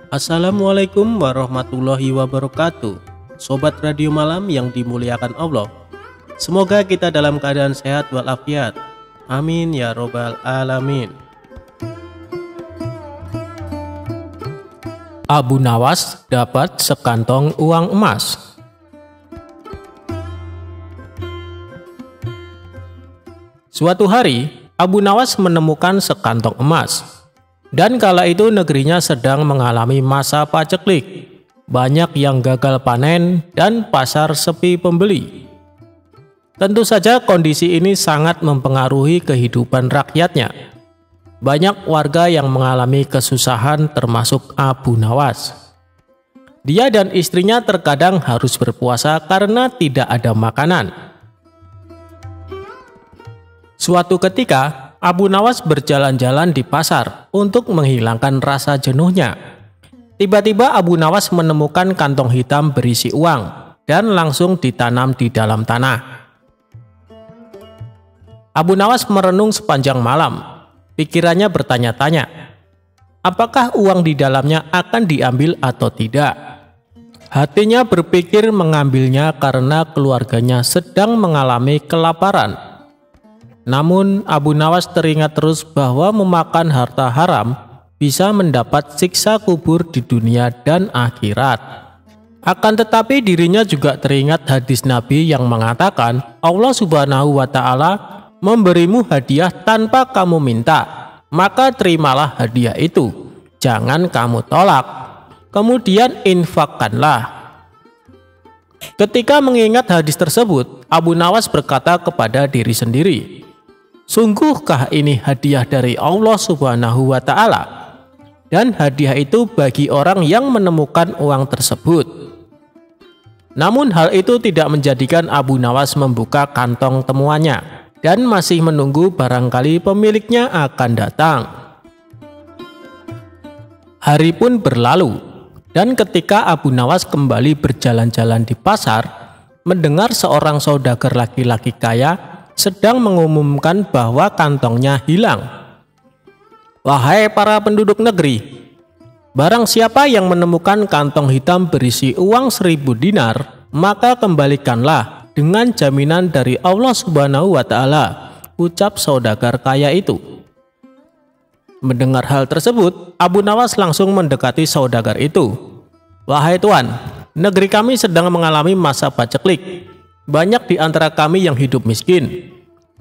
Assalamualaikum warahmatullahi wabarakatuh. Sobat Radio Malam yang dimuliakan Allah, semoga kita dalam keadaan sehat walafiat. Amin ya robbal alamin. Abu Nawas dapat sekantong uang emas. Suatu hari, Abu Nawas menemukan sekantong emas. Dan kala itu negerinya sedang mengalami masa paceklik. Banyak yang gagal panen dan pasar sepi pembeli. Tentu saja kondisi ini sangat mempengaruhi kehidupan rakyatnya. Banyak warga yang mengalami kesusahan termasuk Abu Nawas. Dia dan istrinya terkadang harus berpuasa karena tidak ada makanan. Suatu ketika, Abu Nawas berjalan-jalan di pasar untuk menghilangkan rasa jenuhnya. Tiba-tiba Abu Nawas menemukan kantong hitam berisi uang dan langsung ditanam di dalam tanah. Abu Nawas merenung sepanjang malam. Pikirannya bertanya-tanya, apakah uang di dalamnya akan diambil atau tidak? Hatinya berpikir mengambilnya karena keluarganya sedang mengalami kelaparan. Namun Abu Nawas teringat terus bahwa memakan harta haram bisa mendapat siksa kubur di dunia dan akhirat. Akan tetapi dirinya juga teringat hadis Nabi yang mengatakan Allah Subhanahu wa Ta'ala memberimu hadiah tanpa kamu minta, maka terimalah hadiah itu, jangan kamu tolak, kemudian infakkanlah. Ketika mengingat hadis tersebut, Abu Nawas berkata kepada diri sendiri, sungguhkah ini hadiah dari Allah Subhanahu wa Ta'ala? Dan hadiah itu bagi orang yang menemukan uang tersebut. Namun hal itu tidak menjadikan Abu Nawas membuka kantong temuannya dan masih menunggu barangkali pemiliknya akan datang. Hari pun berlalu, dan ketika Abu Nawas kembali berjalan-jalan di pasar, mendengar seorang saudagar laki-laki kaya sedang mengumumkan bahwa kantongnya hilang. Wahai para penduduk negeri, barang siapa yang menemukan kantong hitam berisi uang 1000 dinar, maka kembalikanlah dengan jaminan dari Allah Subhanahu wa Ta'ala, ucap saudagar kaya itu. Mendengar hal tersebut, Abu Nawas langsung mendekati saudagar itu. Wahai tuan, negeri kami sedang mengalami masa paceklik. Banyak di antara kami yang hidup miskin.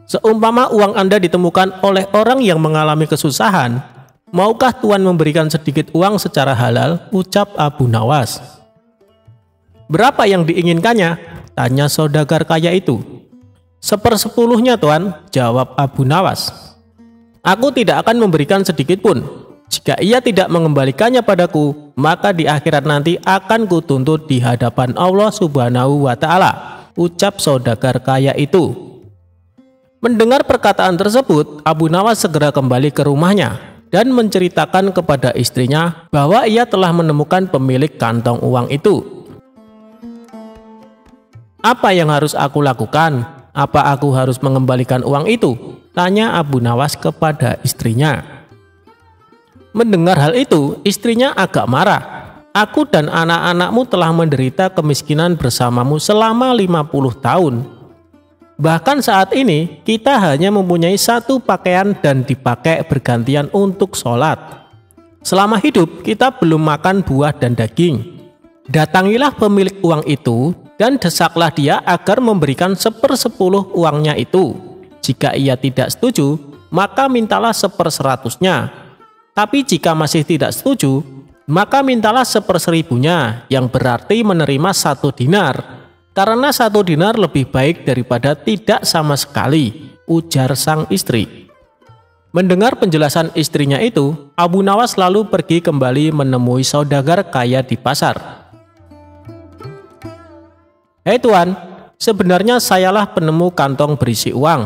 Seumpama uang Anda ditemukan oleh orang yang mengalami kesusahan, maukah tuan memberikan sedikit uang secara halal, ucap Abu Nawas. Berapa yang diinginkannya? Tanya saudagar kaya itu. 1/10-nya tuan, jawab Abu Nawas. Aku tidak akan memberikan sedikit pun. Jika ia tidak mengembalikannya padaku, maka di akhirat nanti akan kutuntut di hadapan Allah Subhanahu wa Ta'ala, ucap saudagar kaya itu. Mendengar perkataan tersebut, Abu Nawas segera kembali ke rumahnya dan menceritakan kepada istrinya bahwa ia telah menemukan pemilik kantong uang itu. Apa yang harus aku lakukan? Apa aku harus mengembalikan uang itu? Tanya Abu Nawas kepada istrinya. Mendengar hal itu, istrinya agak marah. Aku dan anak-anakmu telah menderita kemiskinan bersamamu selama 50 tahun. Bahkan saat ini kita hanya mempunyai satu pakaian dan dipakai bergantian untuk sholat. Selama hidup kita belum makan buah dan daging. Datangilah pemilik uang itu dan desaklah dia agar memberikan 1/10 uangnya itu. Jika ia tidak setuju, maka mintalah 1/100-nya. Tapi jika masih tidak setuju, maka mintalah 1/1000-nya, yang berarti menerima 1 dinar. Karena 1 dinar lebih baik daripada tidak sama sekali, ujar sang istri. Mendengar penjelasan istrinya itu, Abu Nawas lalu pergi kembali menemui saudagar kaya di pasar. Hei tuan, sebenarnya sayalah penemu kantong berisi uang.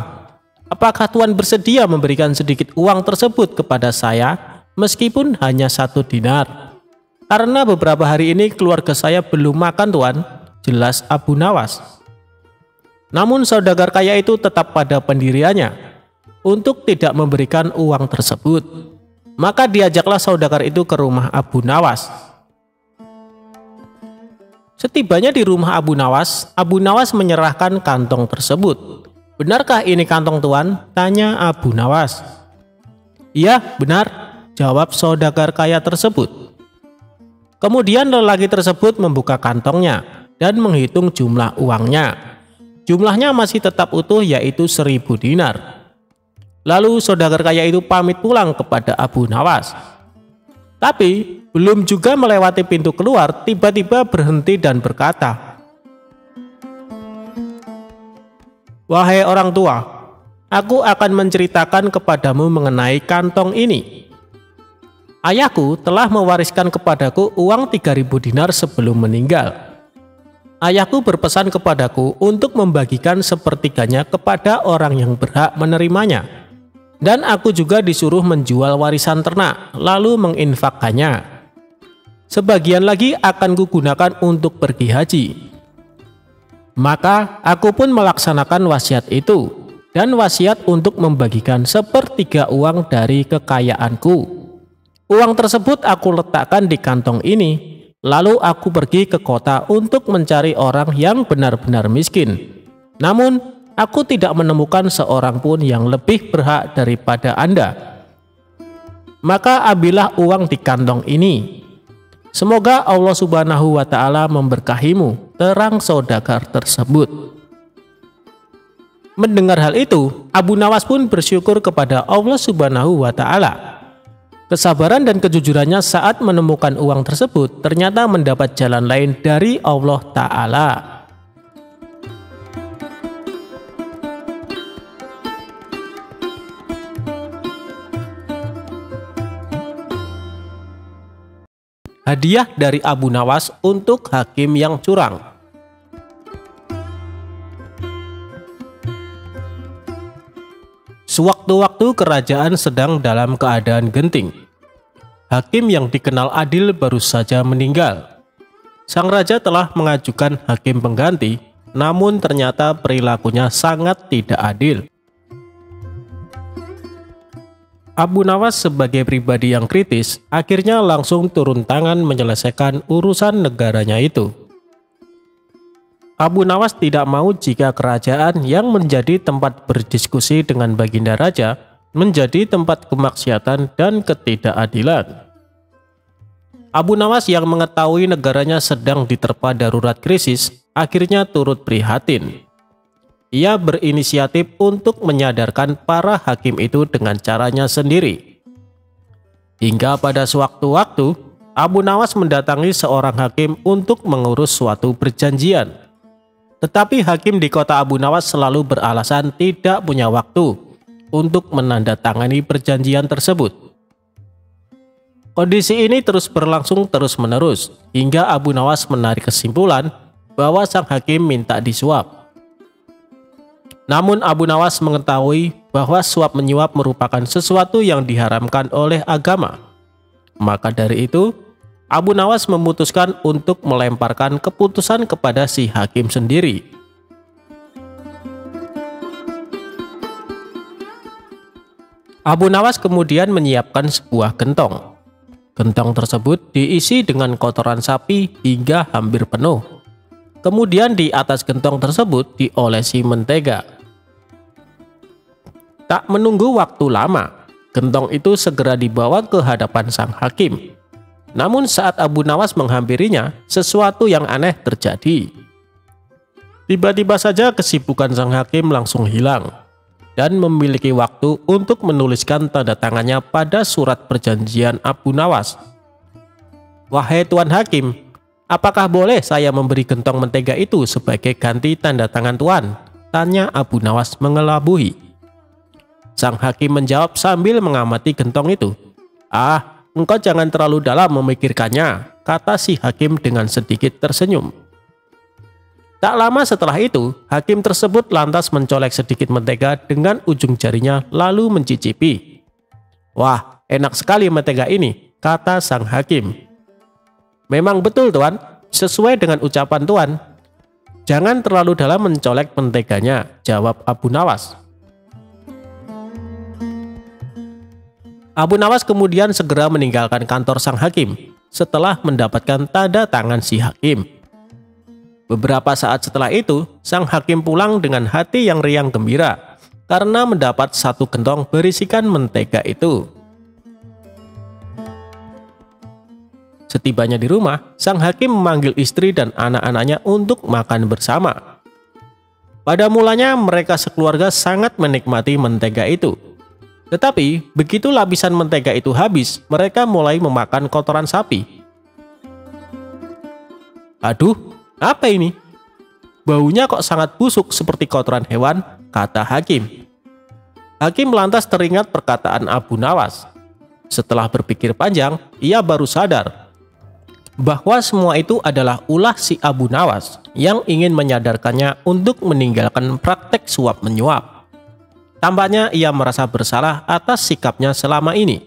Apakah tuan bersedia memberikan sedikit uang tersebut kepada saya, meskipun hanya 1 dinar? Karena beberapa hari ini keluarga saya belum makan tuan, jelas Abu Nawas. Namun saudagar kaya itu tetap pada pendiriannya untuk tidak memberikan uang tersebut. Maka diajaklah saudagar itu ke rumah Abu Nawas. Setibanya di rumah Abu Nawas menyerahkan kantong tersebut. "Benarkah ini kantong Tuan?" tanya Abu Nawas. "Iya, benar," jawab saudagar kaya tersebut. Kemudian lelaki tersebut membuka kantongnya dan menghitung jumlah uangnya. Jumlahnya masih tetap utuh, yaitu 1000 dinar. Lalu saudagar kaya itu pamit pulang kepada Abu Nawas. Tapi belum juga melewati pintu keluar, tiba-tiba berhenti dan berkata, "Wahai orang tua, aku akan menceritakan kepadamu mengenai kantong ini. Ayahku telah mewariskan kepadaku uang 3000 dinar sebelum meninggal. Ayahku berpesan kepadaku untuk membagikan sepertiganya kepada orang yang berhak menerimanya. Dan aku juga disuruh menjual warisan ternak, lalu menginfakkannya. Sebagian lagi akan kugunakan untuk pergi haji. Maka aku pun melaksanakan wasiat itu, dan wasiat untuk membagikan sepertiga uang dari kekayaanku. Uang tersebut aku letakkan di kantong ini, lalu aku pergi ke kota untuk mencari orang yang benar-benar miskin. Namun, aku tidak menemukan seorang pun yang lebih berhak daripada Anda. Maka ambillah uang di kantong ini. Semoga Allah Subhanahu wa Ta'ala memberkahimu," terang saudagar tersebut. Mendengar hal itu, Abu Nawas pun bersyukur kepada Allah Subhanahu wa Ta'ala. Kesabaran dan kejujurannya saat menemukan uang tersebut ternyata mendapat jalan lain dari Allah Ta'ala. Hadiah dari Abu Nawas untuk hakim yang curang. Sewaktu-waktu kerajaan sedang dalam keadaan genting. Hakim yang dikenal adil baru saja meninggal. Sang raja telah mengajukan hakim pengganti, namun ternyata perilakunya sangat tidak adil. Abu Nawas sebagai pribadi yang kritis akhirnya langsung turun tangan menyelesaikan urusan negaranya itu. Abu Nawas tidak mau jika kerajaan yang menjadi tempat berdiskusi dengan baginda raja menjadi tempat kemaksiatan dan ketidakadilan. Abu Nawas yang mengetahui negaranya sedang diterpa darurat krisis akhirnya turut prihatin. Ia berinisiatif untuk menyadarkan para hakim itu dengan caranya sendiri. Hingga pada sewaktu-waktu, Abu Nawas mendatangi seorang hakim untuk mengurus suatu perjanjian. Tetapi hakim di kota Abu Nawas selalu beralasan tidak punya waktu untuk menandatangani perjanjian tersebut. Kondisi ini terus berlangsung terus-menerus, hingga Abu Nawas menarik kesimpulan bahwa sang hakim minta disuap. Namun Abu Nawas mengetahui bahwa suap menyuap merupakan sesuatu yang diharamkan oleh agama. Maka dari itu, Abu Nawas memutuskan untuk melemparkan keputusan kepada si hakim sendiri. Abu Nawas kemudian menyiapkan sebuah gentong. Gentong tersebut diisi dengan kotoran sapi hingga hampir penuh. Kemudian di atas gentong tersebut diolesi mentega. Tak menunggu waktu lama, gentong itu segera dibawa ke hadapan sang hakim. Namun saat Abu Nawas menghampirinya, sesuatu yang aneh terjadi. Tiba-tiba saja kesibukan sang hakim langsung hilang dan memiliki waktu untuk menuliskan tanda tangannya pada surat perjanjian Abu Nawas. "Wahai Tuan Hakim, apakah boleh saya memberi gentong mentega itu sebagai ganti tanda tangan Tuan?" tanya Abu Nawas mengelabui. Sang hakim menjawab sambil mengamati gentong itu. "Ah, engkau jangan terlalu dalam memikirkannya," kata si hakim dengan sedikit tersenyum. Tak lama setelah itu, hakim tersebut lantas mencolek sedikit mentega dengan ujung jarinya lalu mencicipi. "Wah, enak sekali mentega ini," kata sang hakim. "Memang betul Tuan, sesuai dengan ucapan Tuan. Jangan terlalu dalam mencolek menteganya," jawab Abu Nawas. Abu Nawas kemudian segera meninggalkan kantor sang hakim setelah mendapatkan tanda tangan si hakim. Beberapa saat setelah itu, sang hakim pulang dengan hati yang riang gembira karena mendapat satu gentong berisikan mentega itu. Setibanya di rumah, sang hakim memanggil istri dan anak-anaknya untuk makan bersama. Pada mulanya mereka sekeluarga sangat menikmati mentega itu. Tetapi begitu lapisan mentega itu habis, mereka mulai memakan kotoran sapi. "Aduh, apa ini? Baunya kok sangat busuk seperti kotoran hewan," kata hakim. Hakim lantas teringat perkataan Abu Nawas. Setelah berpikir panjang, ia baru sadar bahwa semua itu adalah ulah si Abu Nawas yang ingin menyadarkannya untuk meninggalkan praktek suap menyuap. Tampaknya ia merasa bersalah atas sikapnya selama ini.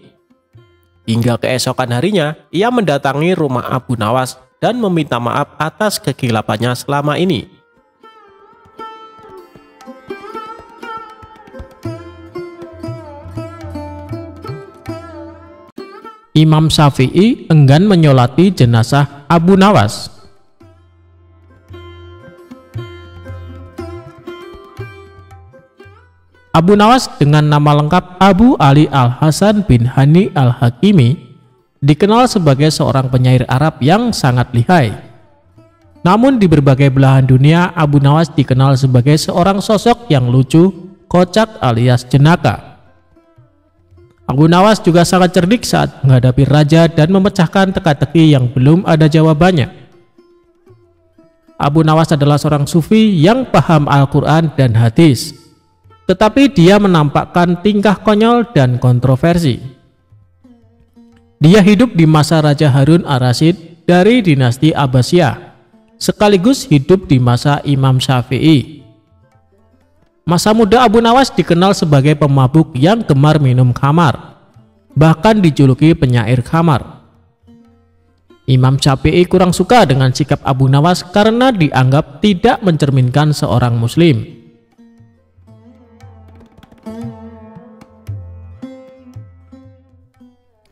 Hingga keesokan harinya, ia mendatangi rumah Abu Nawas dan meminta maaf atas kegilapannya selama ini. Imam Syafi'i enggan menyolati jenazah Abu Nawas. Abu Nawas dengan nama lengkap Abu Ali Al-Hasan bin Hani Al-Hakimi dikenal sebagai seorang penyair Arab yang sangat lihai. Namun di berbagai belahan dunia, Abu Nawas dikenal sebagai seorang sosok yang lucu, kocak alias jenaka. Abu Nawas juga sangat cerdik saat menghadapi raja dan memecahkan teka-teki yang belum ada jawabannya. Abu Nawas adalah seorang sufi yang paham Al-Quran dan hadis, tetapi dia menampakkan tingkah konyol dan kontroversi. Dia hidup di masa Raja Harun Ar-Rasyid dari dinasti Abbasiyah, sekaligus hidup di masa Imam Syafi'i. Masa muda Abu Nawas dikenal sebagai pemabuk yang gemar minum khamar, bahkan dijuluki penyair khamar. Imam Syafi'i kurang suka dengan sikap Abu Nawas karena dianggap tidak mencerminkan seorang muslim.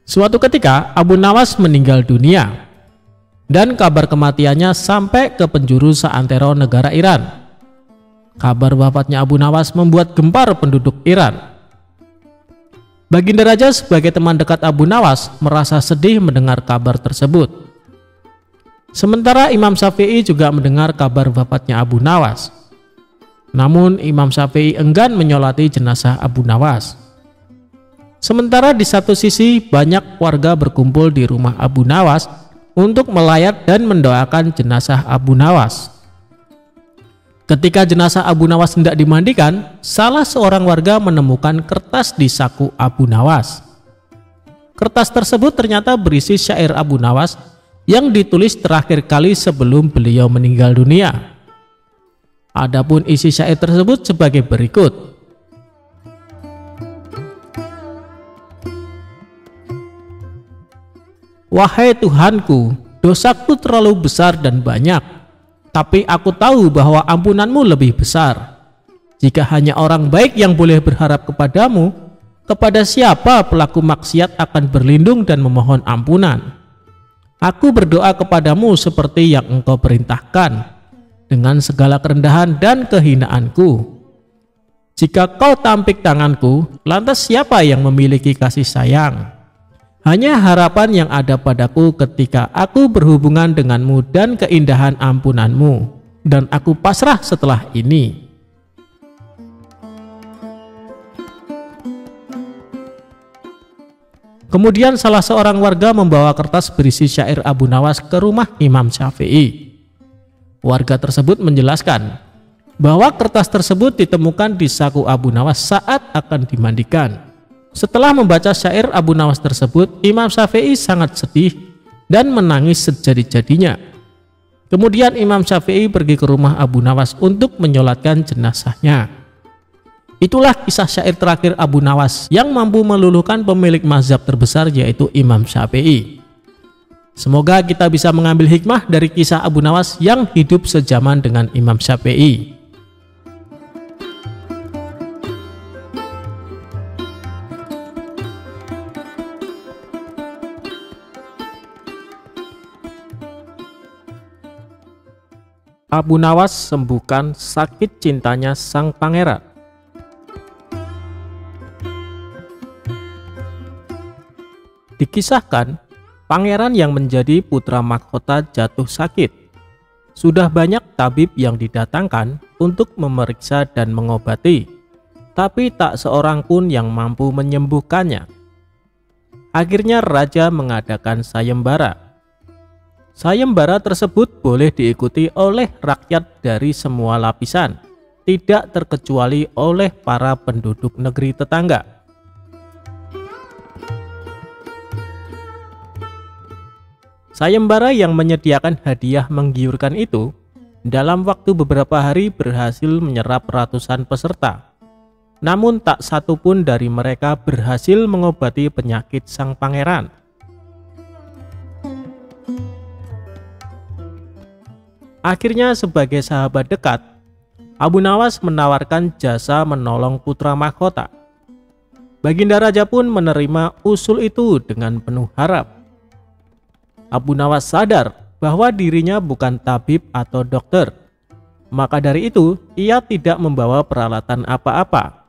Suatu ketika Abu Nawas meninggal dunia dan kabar kematiannya sampai ke penjuru seantero negara Iran. Kabar wafatnya Abu Nawas membuat gempar penduduk Iran. Baginda Raja sebagai teman dekat Abu Nawas merasa sedih mendengar kabar tersebut. Sementara Imam Syafi'i juga mendengar kabar wafatnya Abu Nawas. Namun Imam Syafi'i enggan menyolati jenazah Abu Nawas. Sementara di satu sisi banyak warga berkumpul di rumah Abu Nawas untuk melayat dan mendoakan jenazah Abu Nawas. Ketika jenazah Abu Nawas hendak dimandikan, salah seorang warga menemukan kertas di saku Abu Nawas. Kertas tersebut ternyata berisi syair Abu Nawas yang ditulis terakhir kali sebelum beliau meninggal dunia. Adapun isi syair tersebut sebagai berikut. "Wahai Tuhanku, dosaku terlalu besar dan banyak. Tapi aku tahu bahwa ampunanmu lebih besar. Jika hanya orang baik yang boleh berharap kepadamu, kepada siapa pelaku maksiat akan berlindung dan memohon ampunan? Aku berdoa kepadamu seperti yang engkau perintahkan, dengan segala kerendahan dan kehinaanku. Jika kau tampik tanganku, lantas siapa yang memiliki kasih sayang? Hanya harapan yang ada padaku ketika aku berhubungan denganmu dan keindahan ampunanmu, dan aku pasrah setelah ini." Kemudian salah seorang warga membawa kertas berisi syair Abu Nawas ke rumah Imam Syafi'i. Warga tersebut menjelaskan bahwa kertas tersebut ditemukan di saku Abu Nawas saat akan dimandikan. Setelah membaca syair Abu Nawas tersebut, Imam Syafi'i sangat sedih dan menangis sejadi-jadinya. Kemudian Imam Syafi'i pergi ke rumah Abu Nawas untuk menyolatkan jenazahnya. Itulah kisah syair terakhir Abu Nawas yang mampu meluluhkan pemilik mazhab terbesar, yaitu Imam Syafi'i. Semoga kita bisa mengambil hikmah dari kisah Abu Nawas yang hidup sejaman dengan Imam Syafi'i. Abu Nawas sembuhkan sakit cintanya sang pangeran. Dikisahkan, pangeran yang menjadi putra mahkota jatuh sakit. Sudah banyak tabib yang didatangkan untuk memeriksa dan mengobati, tapi tak seorang pun yang mampu menyembuhkannya. Akhirnya raja mengadakan sayembara. Sayembara tersebut boleh diikuti oleh rakyat dari semua lapisan, tidak terkecuali oleh para penduduk negeri tetangga. Sayembara yang menyediakan hadiah menggiurkan itu, dalam waktu beberapa hari berhasil menyerap ratusan peserta. Namun tak satu pun dari mereka berhasil mengobati penyakit sang pangeran. Akhirnya sebagai sahabat dekat, Abu Nawas menawarkan jasa menolong putra mahkota. Baginda Raja pun menerima usul itu dengan penuh harap. Abu Nawas sadar bahwa dirinya bukan tabib atau dokter. Maka dari itu, ia tidak membawa peralatan apa-apa.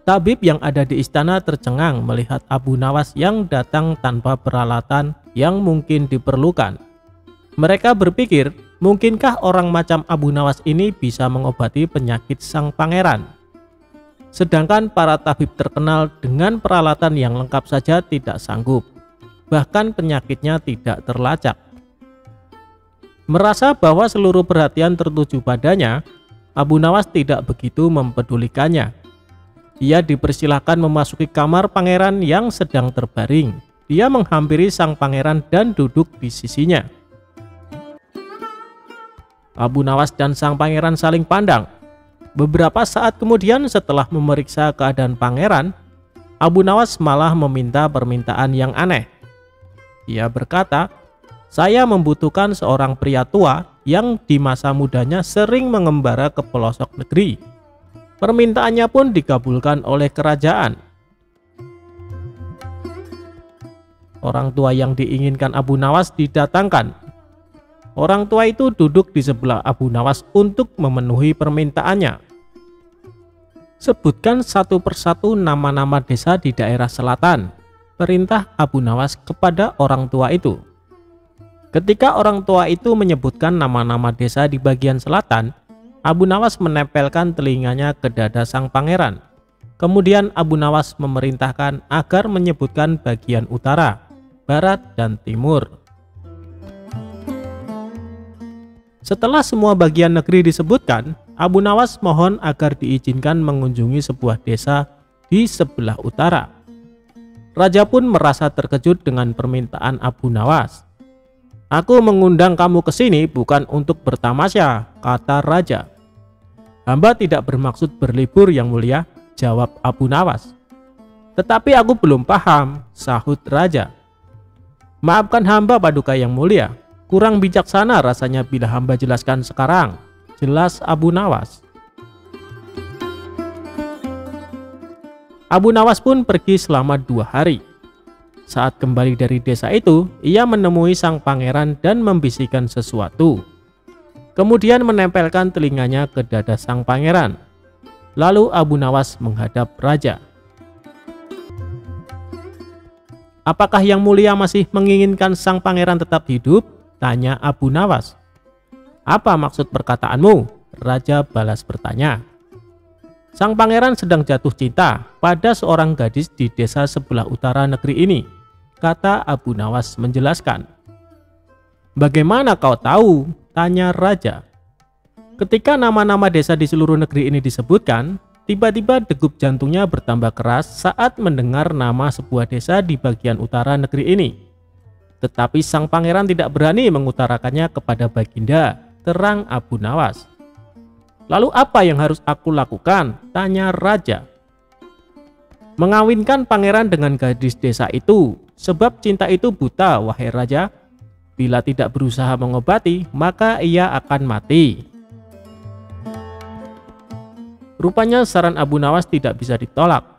Tabib yang ada di istana tercengang melihat Abu Nawas yang datang tanpa peralatan yang mungkin diperlukan. Mereka berpikir, mungkinkah orang macam Abu Nawas ini bisa mengobati penyakit sang pangeran? Sedangkan para tabib terkenal dengan peralatan yang lengkap saja tidak sanggup. Bahkan penyakitnya tidak terlacak. Merasa bahwa seluruh perhatian tertuju padanya, Abu Nawas tidak begitu mempedulikannya. Ia dipersilahkan memasuki kamar pangeran yang sedang terbaring. Dia menghampiri sang pangeran dan duduk di sisinya. Abu Nawas dan sang pangeran saling pandang. Beberapa saat kemudian setelah memeriksa keadaan pangeran, Abu Nawas malah meminta permintaan yang aneh. Ia berkata, "Saya membutuhkan seorang pria tua yang di masa mudanya sering mengembara ke pelosok negeri." Permintaannya pun dikabulkan oleh kerajaan. Orang tua yang diinginkan Abu Nawas didatangkan. Orang tua itu duduk di sebelah Abu Nawas untuk memenuhi permintaannya. "Sebutkan satu persatu nama-nama desa di daerah selatan," perintah Abu Nawas kepada orang tua itu. Ketika orang tua itu menyebutkan nama-nama desa di bagian selatan, Abu Nawas menempelkan telinganya ke dada sang pangeran. Kemudian Abu Nawas memerintahkan agar menyebutkan bagian utara, barat, dan timur. Setelah semua bagian negeri disebutkan, Abu Nawas mohon agar diizinkan mengunjungi sebuah desa di sebelah utara. Raja pun merasa terkejut dengan permintaan Abu Nawas. "Aku mengundang kamu ke sini bukan untuk bertamasya," kata raja. "Hamba tidak bermaksud berlibur yang mulia," jawab Abu Nawas. "Tetapi aku belum paham," sahut raja. "Maafkan hamba paduka yang mulia. Kurang bijaksana rasanya bila hamba jelaskan sekarang," jelas Abu Nawas. Abu Nawas pun pergi selama 2 hari. Saat kembali dari desa itu, ia menemui sang pangeran dan membisikkan sesuatu. Kemudian menempelkan telinganya ke dada sang pangeran. Lalu Abu Nawas menghadap raja. "Apakah yang mulia masih menginginkan sang pangeran tetap hidup?" tanya Abu Nawas. "Apa maksud perkataanmu?" raja balas bertanya. "Sang pangeran sedang jatuh cinta pada seorang gadis di desa sebelah utara negeri ini," kata Abu Nawas menjelaskan. "Bagaimana kau tahu?" tanya raja. Ketika nama-nama desa di seluruh negeri ini disebutkan, tiba-tiba degup jantungnya bertambah keras saat mendengar nama sebuah desa di bagian utara negeri ini. Tetapi sang pangeran tidak berani mengutarakannya kepada baginda, terang Abu Nawas. "Lalu apa yang harus aku lakukan?" tanya raja. "Mengawinkan pangeran dengan gadis desa itu, sebab cinta itu buta, wahai raja. Bila tidak berusaha mengobati, maka ia akan mati." Rupanya saran Abu Nawas tidak bisa ditolak.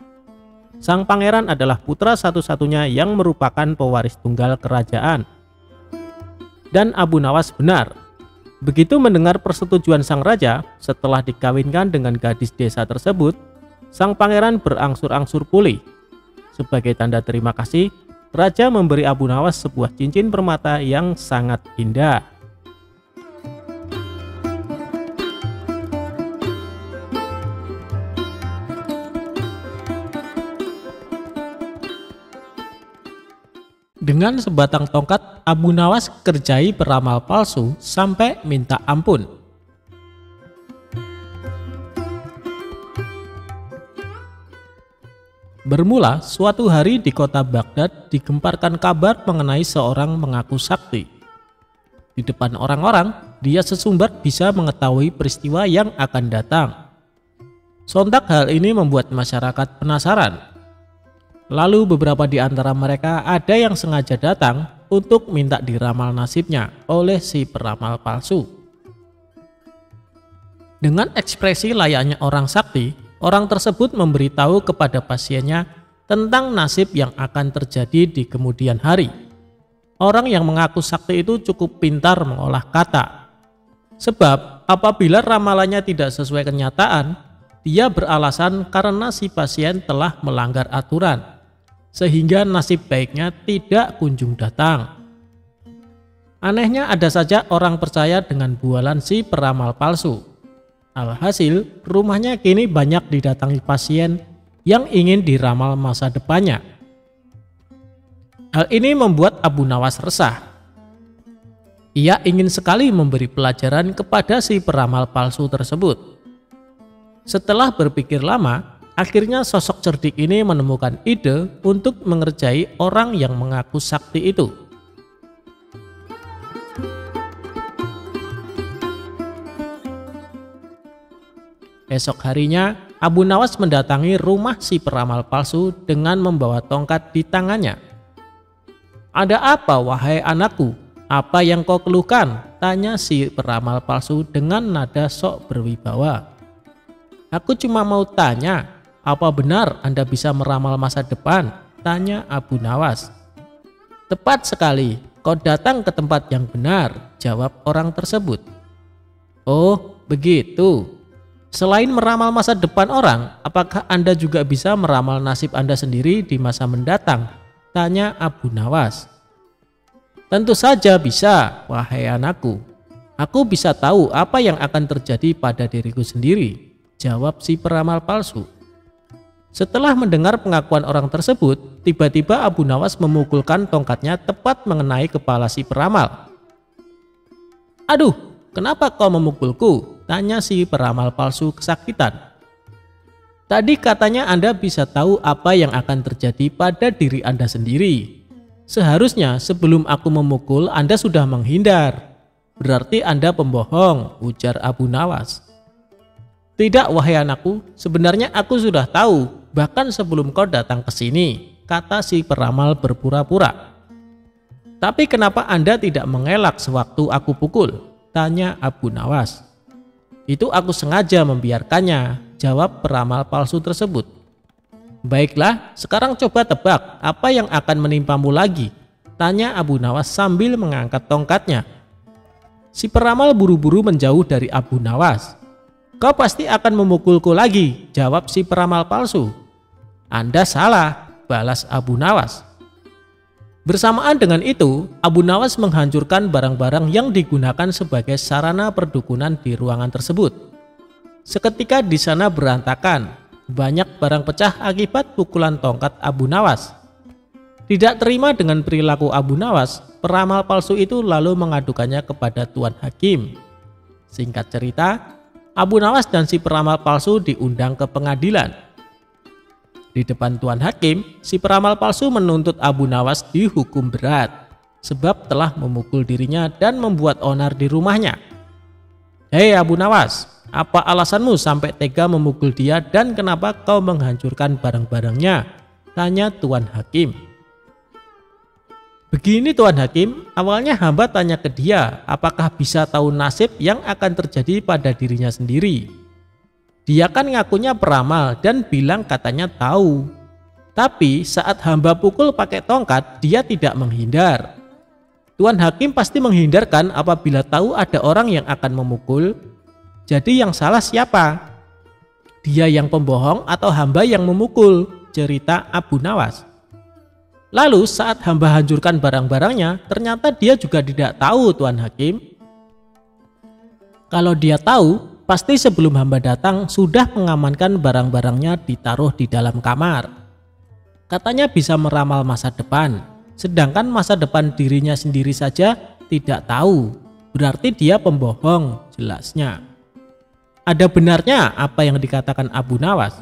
Sang pangeran adalah putra satu-satunya yang merupakan pewaris tunggal kerajaan. Dan Abu Nawas benar, Begitu mendengar persetujuan sang raja, setelah dikawinkan dengan gadis desa tersebut, sang pangeran berangsur-angsur pulih. Sebagai tanda terima kasih, raja memberi Abu Nawas sebuah cincin permata yang sangat indah. Dengan sebatang tongkat, Abu Nawas kerjai peramal palsu sampai minta ampun. Bermula, suatu hari di kota Baghdad digemparkan kabar mengenai seorang mengaku sakti. Di depan orang-orang, dia sesumbar bisa mengetahui peristiwa yang akan datang. Sontak hal ini membuat masyarakat penasaran. Lalu beberapa di antara mereka ada yang sengaja datang untuk minta diramal nasibnya oleh si peramal palsu. Dengan ekspresi layaknya orang sakti, orang tersebut memberitahu kepada pasiennya tentang nasib yang akan terjadi di kemudian hari. Orang yang mengaku sakti itu cukup pintar mengolah kata. Sebab apabila ramalannya tidak sesuai kenyataan, dia beralasan karena si pasien telah melanggar aturan, sehingga nasib baiknya tidak kunjung datang. Anehnya ada saja orang percaya dengan bualan si peramal palsu. Alhasil, rumahnya kini banyak didatangi pasien yang ingin diramal masa depannya. Hal ini membuat Abu Nawas resah. Ia ingin sekali memberi pelajaran kepada si peramal palsu tersebut. Setelah berpikir lama, akhirnya sosok cerdik ini menemukan ide untuk mengerjai orang yang mengaku sakti itu. Esok harinya, Abu Nawas mendatangi rumah si peramal palsu dengan membawa tongkat di tangannya. "Ada apa, wahai anakku? Apa yang kau keluhkan?" tanya si peramal palsu dengan nada sok berwibawa. "Aku cuma mau tanya, apa benar Anda bisa meramal masa depan?" tanya Abu Nawas. "Tepat sekali, kau datang ke tempat yang benar," jawab orang tersebut. "Oh, begitu. Selain meramal masa depan orang, apakah Anda juga bisa meramal nasib Anda sendiri di masa mendatang?" tanya Abu Nawas. "Tentu saja bisa, wahai anakku. Aku bisa tahu apa yang akan terjadi pada diriku sendiri," jawab si peramal palsu. Setelah mendengar pengakuan orang tersebut, tiba-tiba Abu Nawas memukulkan tongkatnya tepat mengenai kepala si peramal. "Aduh, kenapa kau memukulku?" tanya si peramal palsu kesakitan. "Tadi katanya Anda bisa tahu apa yang akan terjadi pada diri Anda sendiri. Seharusnya sebelum aku memukul Anda sudah menghindar. Berarti Anda pembohong," ujar Abu Nawas. "Tidak, wahai anakku, sebenarnya aku sudah tahu bahkan sebelum kau datang ke sini," kata si peramal berpura-pura. "Tapi kenapa Anda tidak mengelak sewaktu aku pukul?" tanya Abu Nawas. "Itu aku sengaja membiarkannya," jawab peramal palsu tersebut. "Baiklah, sekarang coba tebak apa yang akan menimpamu lagi," tanya Abu Nawas sambil mengangkat tongkatnya. Si peramal buru-buru menjauh dari Abu Nawas. "Kau pasti akan memukulku lagi," jawab si peramal palsu. "Anda salah," balas Abu Nawas. Bersamaan dengan itu, Abu Nawas menghancurkan barang-barang yang digunakan sebagai sarana perdukunan di ruangan tersebut. Seketika di sana berantakan, banyak barang pecah akibat pukulan tongkat Abu Nawas. Tidak terima dengan perilaku Abu Nawas, peramal palsu itu lalu mengadukannya kepada Tuan Hakim. Singkat cerita, Abu Nawas dan si peramal palsu diundang ke pengadilan. Di depan Tuan Hakim, si peramal palsu menuntut Abu Nawas dihukum berat sebab telah memukul dirinya dan membuat onar di rumahnya. "Hei Abu Nawas, apa alasanmu sampai tega memukul dia dan kenapa kau menghancurkan barang-barangnya?" tanya Tuan Hakim. "Begini Tuan Hakim, awalnya hamba tanya ke dia apakah bisa tahu nasib yang akan terjadi pada dirinya sendiri. Dia kan ngakunya peramal dan bilang katanya tahu. Tapi saat hamba pukul pakai tongkat, dia tidak menghindar. Tuan Hakim pasti menghindarkan apabila tahu ada orang yang akan memukul. Jadi yang salah siapa? Dia yang pembohong atau hamba yang memukul? Cerita Abu Nawas. Lalu saat hamba hancurkan barang-barangnya, ternyata dia juga tidak tahu, Tuan Hakim. Kalau dia tahu, pasti sebelum hamba datang sudah mengamankan barang-barangnya ditaruh di dalam kamar. Katanya bisa meramal masa depan, sedangkan masa depan dirinya sendiri saja tidak tahu. Berarti dia pembohong, jelasnya. Ada benarnya apa yang dikatakan Abu Nawas?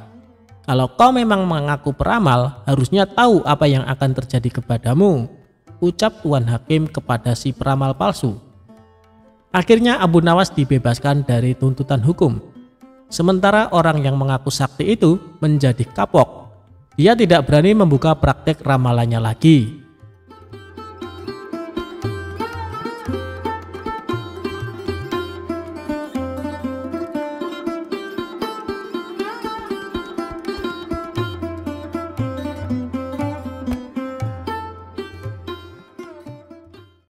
Kalau kau memang mengaku peramal, harusnya tahu apa yang akan terjadi kepadamu, ucap Tuan Hakim kepada si peramal palsu. Akhirnya Abu Nawas dibebaskan dari tuntutan hukum. Sementara orang yang mengaku sakti itu menjadi kapok. Dia tidak berani membuka praktek ramalannya lagi.